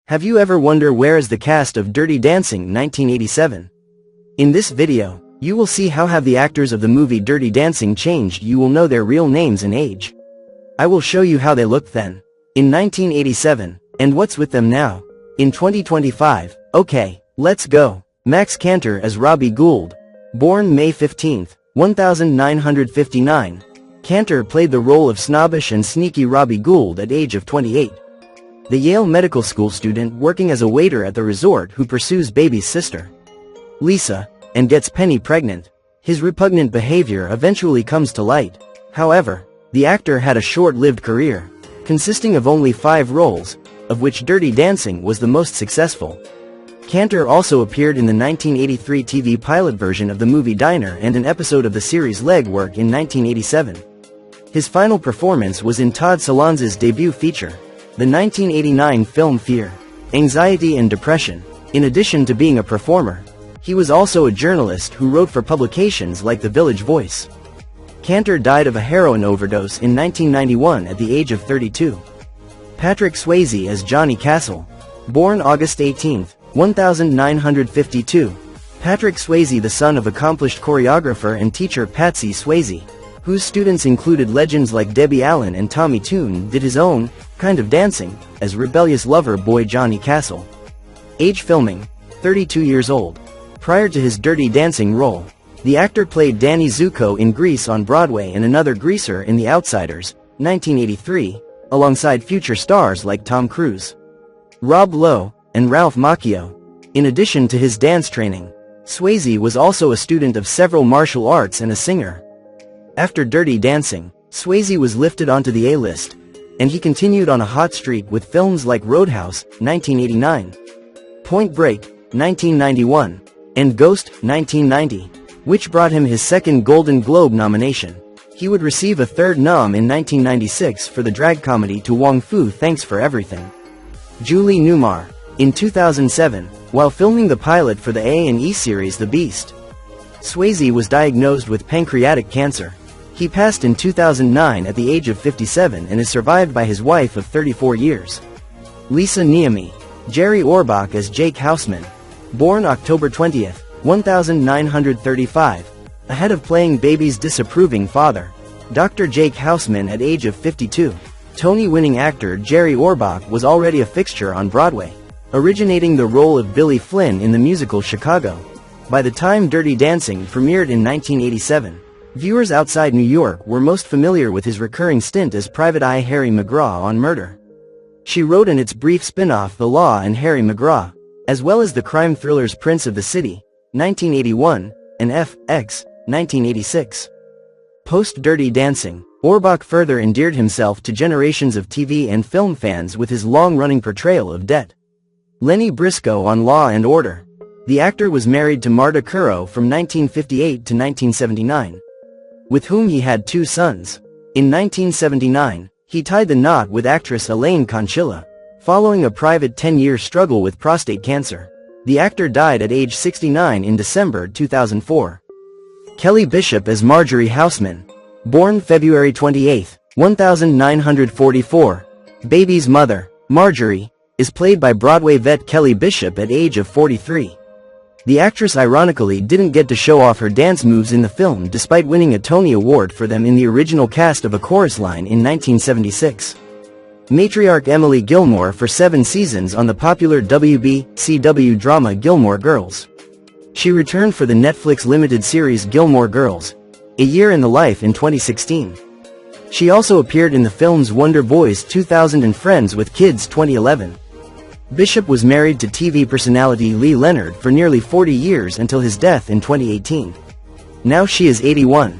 Have you ever wondered where is the cast of Dirty Dancing 1987? In this video, you will see how have the actors of the movie Dirty Dancing changed. You will know their real names and age. I will show you how they looked then, in 1987, and what's with them now, in 2025. Okay, let's go. Max Cantor as Robbie Gould. Born May 15, 1959, Cantor played the role of snobbish and sneaky Robbie Gould at age of 28. The Yale Medical School student working as a waiter at the resort who pursues baby's sister, Lisa, and gets Penny pregnant. His repugnant behavior eventually comes to light. However, the actor had a short-lived career, consisting of only 5 roles, of which Dirty Dancing was the most successful. Cantor also appeared in the 1983 TV pilot version of the movie Diner and an episode of the series Leg Work in 1987. His final performance was in Todd Solondz's debut feature, the 1989 film Fear, Anxiety and Depression. In addition to being a performer, he was also a journalist who wrote for publications like The Village Voice. Cantor died of a heroin overdose in 1991 at the age of 32. Patrick Swayze as Johnny Castle. Born August 18, 1952, Patrick Swayze, the son of accomplished choreographer and teacher Patsy Swayze, whose students included legends like Debbie Allen and Tommy Tune, did his own kind of dancing as rebellious lover boy Johnny Castle. Age filming, 32 years old. Prior to his Dirty Dancing role, the actor played Danny Zuko in Grease on Broadway and another greaser in The Outsiders, 1983, alongside future stars like Tom Cruise, Rob Lowe, and Ralph Macchio. In addition to his dance training, Swayze was also a student of several martial arts and a singer. After Dirty Dancing, Swayze was lifted onto the A-list, and he continued on a hot streak with films like Roadhouse, 1989, Point Break, 1991, and Ghost, 1990, which brought him his second Golden Globe nomination. He would receive a third nom in 1996 for the drag comedy To Wong Fu Thanks for Everything. Julie Newmar. In 2007, while filming the pilot for the A&E series The Beast, Swayze was diagnosed with pancreatic cancer. He passed in 2009 at the age of 57 and is survived by his wife of 34 years. Lisa Niemi. Jerry Orbach as Jake Houseman. Born October 20, 1935. Ahead of playing baby's disapproving father, Dr. Jake Houseman at age of 52. Tony-winning actor Jerry Orbach was already a fixture on Broadway, originating the role of Billy Flynn in the musical Chicago. By the time Dirty Dancing premiered in 1987, viewers outside New York were most familiar with his recurring stint as Private Eye Harry McGraw on Murder, She Wrote and its brief spin-off The Law and Harry McGraw, as well as the crime thrillers Prince of the City, 1981, and F.X., 1986. Post-Dirty Dancing, Orbach further endeared himself to generations of TV and film fans with his long-running portrayal of Det. Lenny Briscoe on Law and Order. The actor was married to Marta Currow from 1958 to 1979, with whom he had 2 sons. In 1979, he tied the knot with actress Elaine Conchilla, following a private 10-year struggle with prostate cancer. The actor died at age 69 in December 2004. Kelly Bishop as Marjorie Houseman. Born February 28, 1944, baby's mother, Marjorie, is played by Broadway vet Kelly Bishop at age of 43. The actress ironically didn't get to show off her dance moves in the film despite winning a Tony Award for them in the original cast of A Chorus Line in 1976. Matriarch Emily Gilmore for 7 seasons on the popular WB/CW drama Gilmore Girls. She returned for the Netflix limited series Gilmore Girls, A Year in the Life in 2016. She also appeared in the films Wonder Boys 2000 and Friends with Kids 2011. Bishop was married to TV personality Lee Leonard for nearly 40 years until his death in 2018. Now she is 81.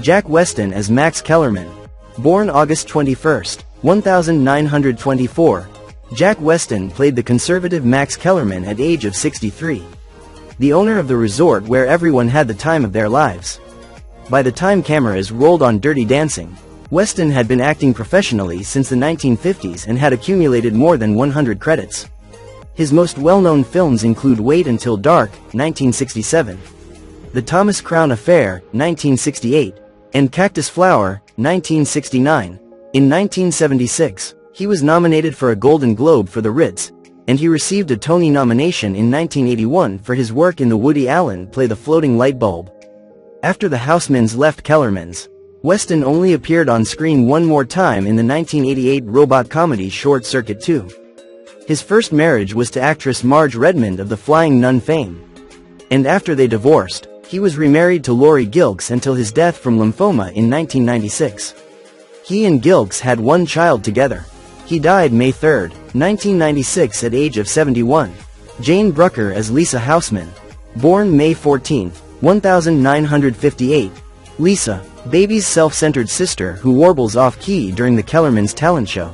Jack Weston as Max Kellerman. Born August 21, 1924, Jack Weston played the conservative Max Kellerman at age of 63. The owner of the resort where everyone had the time of their lives. By the time cameras rolled on Dirty Dancing, Weston had been acting professionally since the 1950s and had accumulated more than 100 credits. His most well-known films include Wait Until Dark, 1967, The Thomas Crown Affair, 1968, and Cactus Flower, 1969. In 1976, he was nominated for a Golden Globe for The Ritz, and he received a Tony nomination in 1981 for his work in the Woody Allen play The Floating Light Bulb. After the Housemans left Kellerman's, Weston only appeared on screen one more time in the 1988 robot comedy Short Circuit 2. His first marriage was to actress Marge Redmond of the Flying Nun fame. And after they divorced, he was remarried to Laurie Gilkes until his death from lymphoma in 1996. He and Gilkes had one child together. He died May 3, 1996 at age of 71. Jane Brucker as Lisa Houseman. Born May 14, 1958. Lisa, baby's self-centered sister who warbles off-key during the Kellerman's talent show,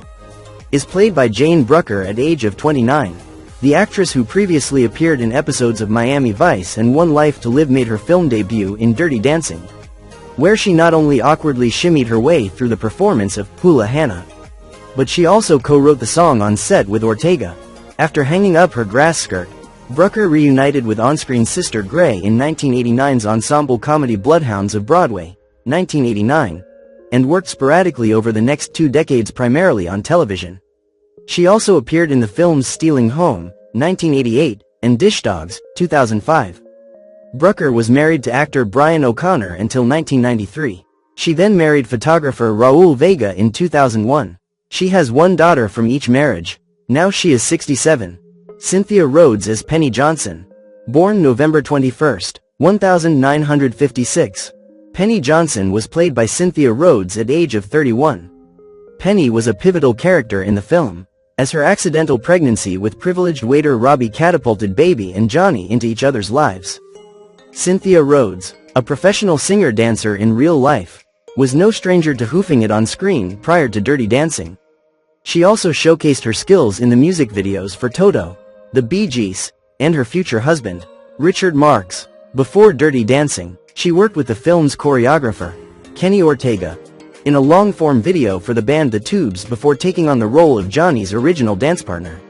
is played by Jane Brucker at age of 29. The actress who previously appeared in episodes of Miami Vice and One Life to Live made her film debut in Dirty Dancing, where she not only awkwardly shimmied her way through the performance of Hula Hannah, but she also co-wrote the song on set with Ortega. After hanging up her grass skirt, Brucker reunited with on-screen sister Gray in 1989's ensemble comedy Bloodhounds of Broadway, 1989, and worked sporadically over the next 2 decades primarily on television. She also appeared in the films Stealing Home, 1988, and Dish Dogs, 2005. Brucker was married to actor Brian O'Connor until 1993. She then married photographer Raul Vega in 2001. She has one daughter from each marriage. Now she is 67. Cynthia Rhodes as Penny Johnson. Born November 21, 1956. Penny Johnson was played by Cynthia Rhodes at age of 31. Penny was a pivotal character in the film, as her accidental pregnancy with privileged waiter Robbie catapulted Baby and Johnny into each other's lives. Cynthia Rhodes, a professional singer-dancer in real life, was no stranger to hoofing it on screen prior to Dirty Dancing. She also showcased her skills in the music videos for Toto, the Bee Gees, and her future husband, Richard Marx. Before Dirty Dancing, she worked with the film's choreographer, Kenny Ortega, in a long-form video for the band The Tubes before taking on the role of Johnny's original dance partner.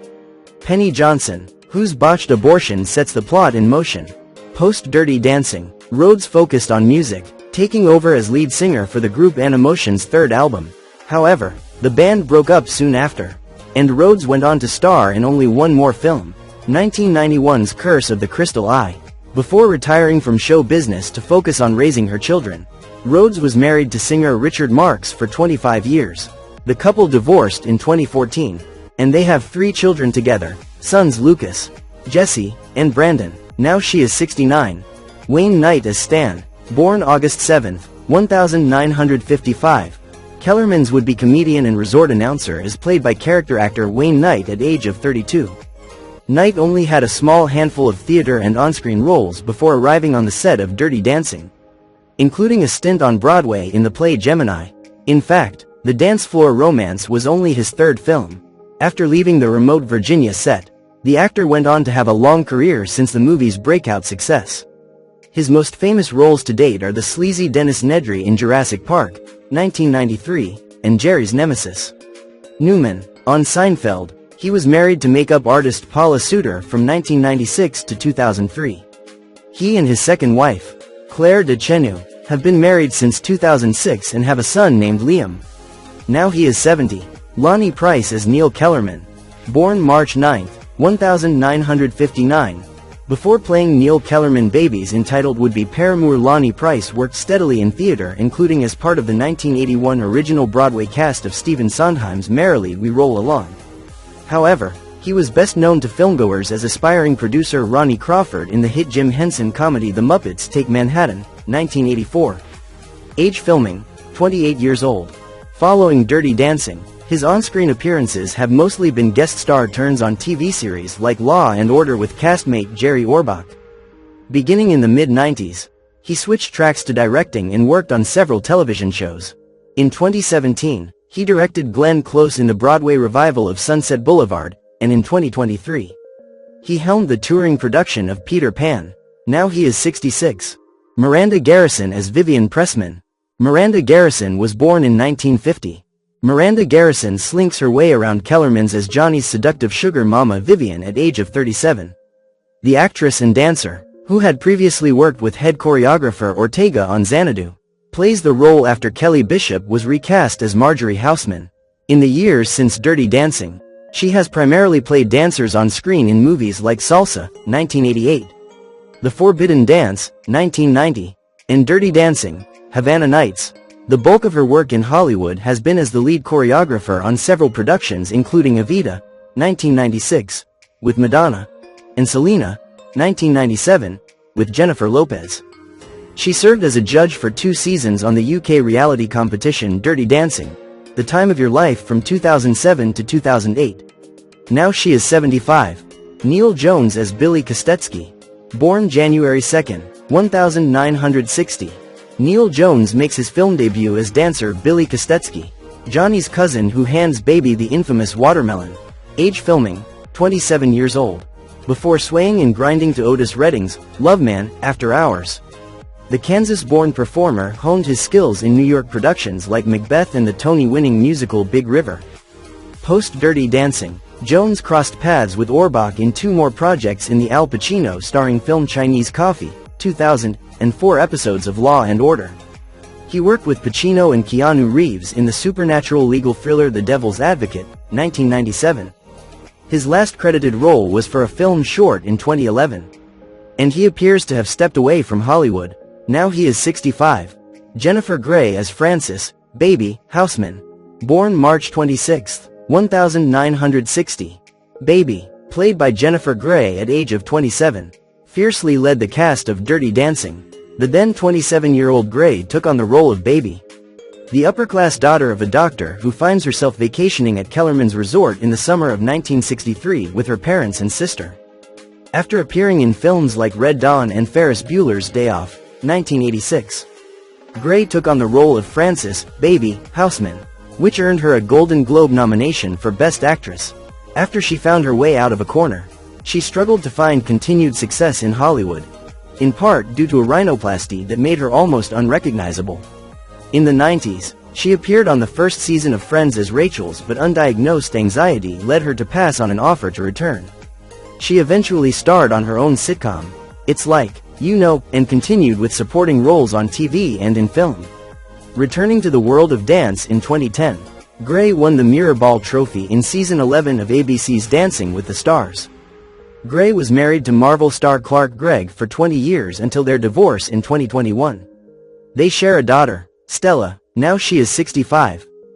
Penny Johnson, whose botched abortion sets the plot in motion. Post-Dirty Dancing, Rhodes focused on music, taking over as lead singer for the group Animotion's third album. However, the band broke up soon after, and Rhodes went on to star in only one more film, 1991's Curse of the Crystal Eye, before retiring from show business to focus on raising her children. Rhodes was married to singer Richard Marx for 25 years. The couple divorced in 2014, and they have 3 children together, sons Lucas, Jesse, and Brandon. Now she is 69. Wayne Knight as Stan. Born August 7, 1955. Kellerman's would-be comedian and resort announcer is played by character actor Wayne Knight at age of 32. Knight only had a small handful of theater and on-screen roles before arriving on the set of Dirty Dancing, including a stint on Broadway in the play Gemini. In fact, The Dance Floor Romance was only his 3rd film. After leaving the remote Virginia set, the actor went on to have a long career since the movie's breakout success. His most famous roles to date are the sleazy Dennis Nedry in Jurassic Park, 1993, and Jerry's nemesis, Newman, on Seinfeld. He was married to makeup artist Paula Suter from 1996 to 2003. He and his second wife, Claire Dechenu, have been married since 2006 and have a son named Liam. Now he is 70. Lonnie Price as Neil Kellerman. Born March 9, 1959. Before playing Neil Kellerman Babies entitled Would-Be Paramour, Lonnie Price worked steadily in theater, including as part of the 1981 original Broadway cast of Stephen Sondheim's Merrily We Roll Along. However, he was best known to filmgoers as aspiring producer Ronnie Crawford in the hit Jim Henson comedy The Muppets Take Manhattan, 1984. Age: filming, 28 years old. Following Dirty Dancing, his on-screen appearances have mostly been guest star turns on TV series like Law and Order with castmate Jerry Orbach. Beginning in the mid-90s, he switched tracks to directing and worked on several television shows. In 2017, he directed Glenn Close in the Broadway revival of Sunset Boulevard, and in 2023, he helmed the touring production of Peter Pan. Now he is 66. Miranda Garrison as Vivian Pressman. Miranda Garrison was born in 1950. Miranda Garrison slinks her way around Kellerman's as Johnny's seductive sugar mama Vivian at age of 37. The actress and dancer, who had previously worked with head choreographer Ortega on Xanadu, plays the role after Kelly Bishop was recast as Marjorie Houseman. In the years since Dirty Dancing, She has primarily played dancers on screen in movies like Salsa, 1988, The Forbidden Dance, 1990, and Dirty Dancing, Havana Nights. The bulk of her work in Hollywood has been as the lead choreographer on several productions including Evita, 1996, with Madonna, and Selena, 1997, with Jennifer Lopez. She served as a judge for 2 seasons on the UK reality competition Dirty Dancing, The Time of Your Life from 2007 to 2008. Now she is 75. Neil Jones as Billy Kostecki. Born January 2, 1960. Neil Jones makes his film debut as dancer Billy Kostecki, Johnny's cousin who hands Baby the infamous watermelon. Age filming, 27 years old. Before swaying and grinding to Otis Redding's Love Man, After Hours. The Kansas-born performer honed his skills in New York productions like Macbeth and the Tony-winning musical Big River. Post-Dirty Dancing, Jones crossed paths with Orbach in 2 more projects in the Al Pacino starring film Chinese Coffee, 2000, and 4 episodes of Law and Order. He worked with Pacino and Keanu Reeves in the supernatural legal thriller The Devil's Advocate, 1997. His last credited role was for a film short in 2011. And he appears to have stepped away from Hollywood. Now he is 65. Jennifer Grey as Frances, Baby, Houseman. Born March 26, 1960. Baby, played by Jennifer Grey at age of 27, fiercely led the cast of Dirty Dancing. The then 27-year-old Grey took on the role of Baby, the upper-class daughter of a doctor who finds herself vacationing at Kellerman's Resort in the summer of 1963 with her parents and sister. After appearing in films like Red Dawn and Ferris Bueller's Day Off, 1986, Grey took on the role of Frances, Baby, Houseman, which earned her a Golden Globe nomination for Best Actress. After she found her way out of a corner, she struggled to find continued success in Hollywood, in part due to a rhinoplasty that made her almost unrecognizable. In the 90s, she appeared on the first season of Friends as Rachel's, but undiagnosed anxiety led her to pass on an offer to return. She eventually starred on her own sitcom, It's Like, You Know, and continued with supporting roles on TV and in film. Returning to the world of dance in 2010, Grey won the Mirror Ball Trophy in Season 11 of ABC's Dancing with the Stars. Grey was married to Marvel star Clark Gregg for 20 years until their divorce in 2021. They share a daughter, Stella. Now she is 65.